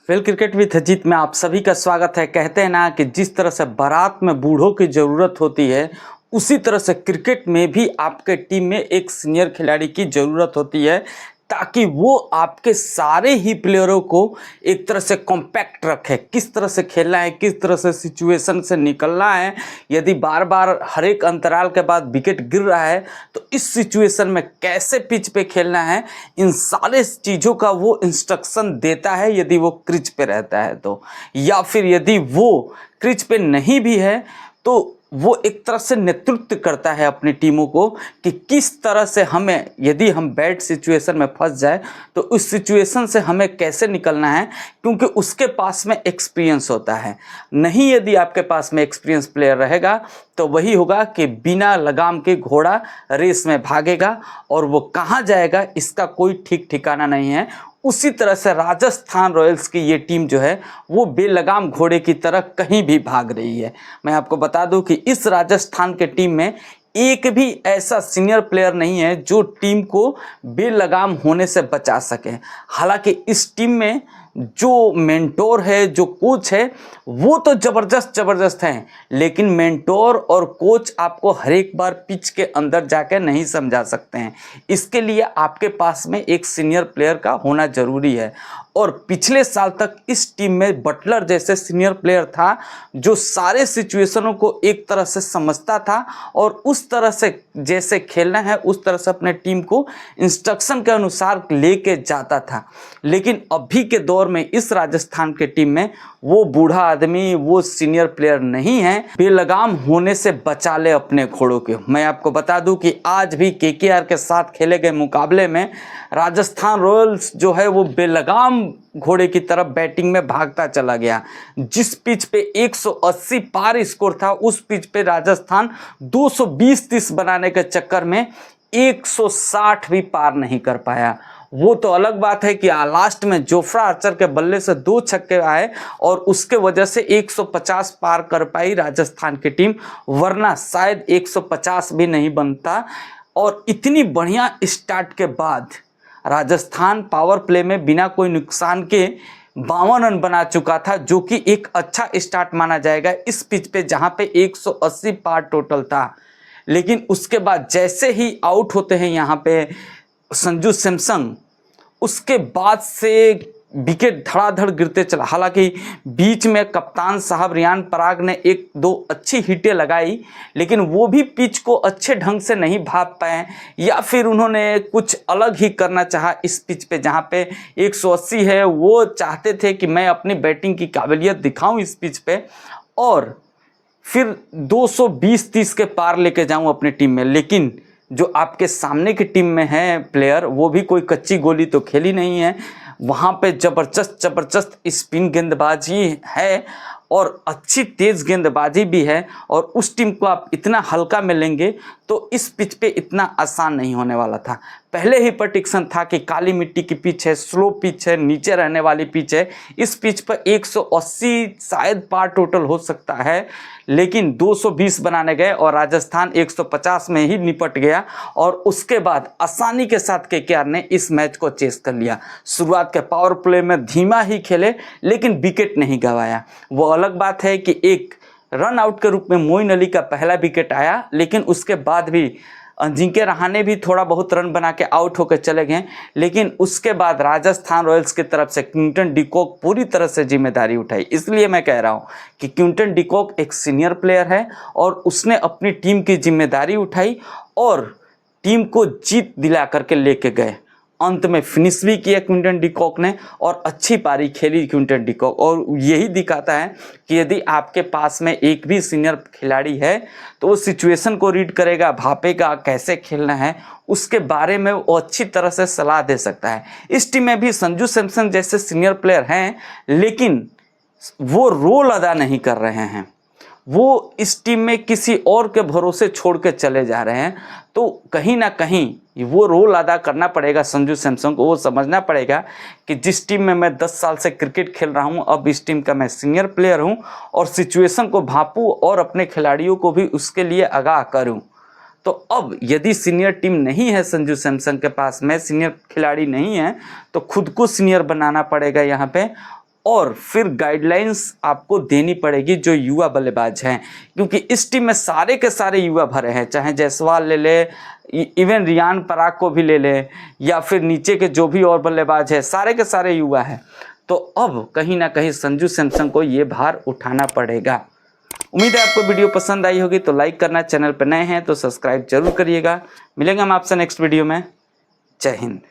Fill cricket with Ajit में आप सभी का स्वागत है। कहते हैं ना कि जिस तरह से बारात में बूढ़ों की ज़रूरत होती है, उसी तरह से क्रिकेट में भी आपके टीम में एक सीनियर खिलाड़ी की ज़रूरत होती है, ताकि वो आपके सारे ही प्लेयरों को एक तरह से कॉम्पैक्ट रखे। किस तरह से खेलना है, किस तरह से सिचुएशन से निकलना है। यदि बार बार हर एक अंतराल के बाद विकेट गिर रहा है तो इस सिचुएशन में कैसे पिच पे खेलना है, इन सारे चीज़ों का वो इंस्ट्रक्शन देता है यदि वो क्रिच पे रहता है तो, या फिर यदि वो क्रिच पे नहीं भी है तो वो एक तरह से नेतृत्व करता है अपनी टीमों को कि किस तरह से हमें, यदि हम बैड सिचुएशन में फंस जाए तो उस सिचुएशन से हमें कैसे निकलना है, क्योंकि उसके पास में एक्सपीरियंस होता है। नहीं, यदि आपके पास में एक्सपीरियंस प्लेयर रहेगा तो वही होगा कि बिना लगाम के घोड़ा रेस में भागेगा और वो कहाँ जाएगा इसका कोई ठीक ठिकाना नहीं है। उसी तरह से राजस्थान रॉयल्स की ये टीम जो है वो बेलगाम घोड़े की तरह कहीं भी भाग रही है। मैं आपको बता दूं कि इस राजस्थान के टीम में एक भी ऐसा सीनियर प्लेयर नहीं है जो टीम को बेलगाम होने से बचा सके। हालांकि इस टीम में जो मेंटोर है, जो कोच है, वो तो ज़बरदस्त हैं, लेकिन मेंटोर और कोच आपको हर एक बार पिच के अंदर जाकर नहीं समझा सकते हैं। इसके लिए आपके पास में एक सीनियर प्लेयर का होना ज़रूरी है। और पिछले साल तक इस टीम में बटलर जैसे सीनियर प्लेयर था जो सारे सिचुएशनों को एक तरह से समझता था और उस तरह से जैसे खेलना है उस तरह से अपने टीम को इंस्ट्रक्शन के अनुसार लेके जाता था। लेकिन अभी के दौर में इस राजस्थान के टीम में वो बूढ़ा आदमी, वो सीनियर प्लेयर नहीं है। बेलगाम होने से बचा ले अपने घोड़ों के। मैं आपको बता दूं कि आज भी केकेआर के साथ खेले गए मुकाबले में राजस्थान रॉयल्स जो है वो बेलगाम घोड़े की तरफ बैटिंग में भागता चला गया। जिस पिच पे 180 पार स्कोर था, उस पिच पे राजस्थान 220-30 बनाने के चक्कर में 160 भी पार नहीं कर पाया। वो तो अलग बात है कि लास्ट में जोफ्रा आर्चर के बल्ले से 2 छक्के आए और उसके वजह से 150 पार कर पाई राजस्थान की टीम, वरना शायद 150 भी नहीं बनता। और इतनी बढ़िया स्टार्ट के बाद राजस्थान पावर प्ले में बिना कोई नुकसान के 52 रन बना चुका था, जो कि एक अच्छा स्टार्ट माना जाएगा इस पिच पे जहां पे 180 पार टोटल था। लेकिन उसके बाद जैसे ही आउट होते हैं यहाँ पे संजू सैमसन, उसके बाद से विकेट धड़ाधड़ गिरते चला। हालांकि बीच में कप्तान साहब रियान पराग ने 1-2 अच्छी हिटें लगाई, लेकिन वो भी पिच को अच्छे ढंग से नहीं भाप पाए, या फिर उन्होंने कुछ अलग ही करना चाहा इस पिच पे जहाँ पे 180 है। वो चाहते थे कि मैं अपनी बैटिंग की काबिलियत दिखाऊं इस पिच पे और फिर 220-30 के पार लेके जाऊं अपनी टीम में। लेकिन जो आपके सामने की टीम में है प्लेयर, वो भी कोई कच्ची गोली तो खेली नहीं है। वहाँ पे ज़बरदस्त स्पिन गेंदबाजी है और अच्छी तेज़ गेंदबाजी भी है, और उस टीम को आप इतना हल्का में लेंगे तो इस पिच पे इतना आसान नहीं होने वाला था। पहले ही प्रडिक्शन था कि काली मिट्टी की पिच है, स्लो पिच है, नीचे रहने वाली पिच है। इस पिच पर 180 शायद पार टोटल हो सकता है, लेकिन 220 बनाने गए और राजस्थान 150 में ही निपट गया। और उसके बाद आसानी के साथ केकेआर ने इस मैच को चेस कर लिया। शुरुआत के पावर प्ले में धीमा ही खेले, लेकिन विकेट नहीं गंवाया। वो अलग बात है कि एक रन आउट के रूप में मोइन अली का पहला विकेट आया, लेकिन उसके बाद भी अजिंक्य रहाणे भी थोड़ा बहुत रन बना के आउट होकर चले गए। लेकिन उसके बाद राजस्थान रॉयल्स की तरफ से क्विंटन डी कॉक पूरी तरह से जिम्मेदारी उठाई। इसलिए मैं कह रहा हूं कि क्विंटन डी कॉक एक सीनियर प्लेयर है और उसने अपनी टीम की जिम्मेदारी उठाई और टीम को जीत दिला करके लेके गए। अंत में फिनिश भी किया क्विंटन डी कॉक ने और अच्छी पारी खेली क्विंटन डी कॉक। और यही दिखाता है कि यदि आपके पास में एक भी सीनियर खिलाड़ी है तो वो सिचुएशन को रीड करेगा, भापेगा, कैसे खेलना है उसके बारे में वो अच्छी तरह से सलाह दे सकता है। इस टीम में भी संजू सैमसन जैसे सीनियर प्लेयर हैं, लेकिन वो रोल अदा नहीं कर रहे हैं। वो इस टीम में किसी और के भरोसे छोड़ के चले जा रहे हैं। तो कहीं ना कहीं वो रोल अदा करना पड़ेगा संजू सैमसन को। वो समझना पड़ेगा कि जिस टीम में मैं 10 साल से क्रिकेट खेल रहा हूं, अब इस टीम का मैं सीनियर प्लेयर हूं और सिचुएशन को भांपूं और अपने खिलाड़ियों को भी उसके लिए आगाह करूं। तो अब यदि सीनियर टीम नहीं है संजू सैमसन के पास में, सीनियर खिलाड़ी नहीं है, तो खुद को सीनियर बनाना पड़ेगा यहाँ पे और फिर गाइडलाइंस आपको देनी पड़ेगी जो युवा बल्लेबाज हैं, क्योंकि इस टीम में सारे के सारे युवा भरे हैं, चाहे जायसवाल ले ले, इवन रियान पराग को भी ले ले, या फिर नीचे के जो भी और बल्लेबाज है सारे के सारे युवा हैं। तो अब कहीं ना कहीं संजू सैमसन को ये भार उठाना पड़ेगा। उम्मीद है आपको वीडियो पसंद आई होगी, तो लाइक करना, चैनल पर नए हैं तो सब्सक्राइब जरूर करिएगा। मिलेंगे हम आपसे नेक्स्ट वीडियो में। जय हिंद।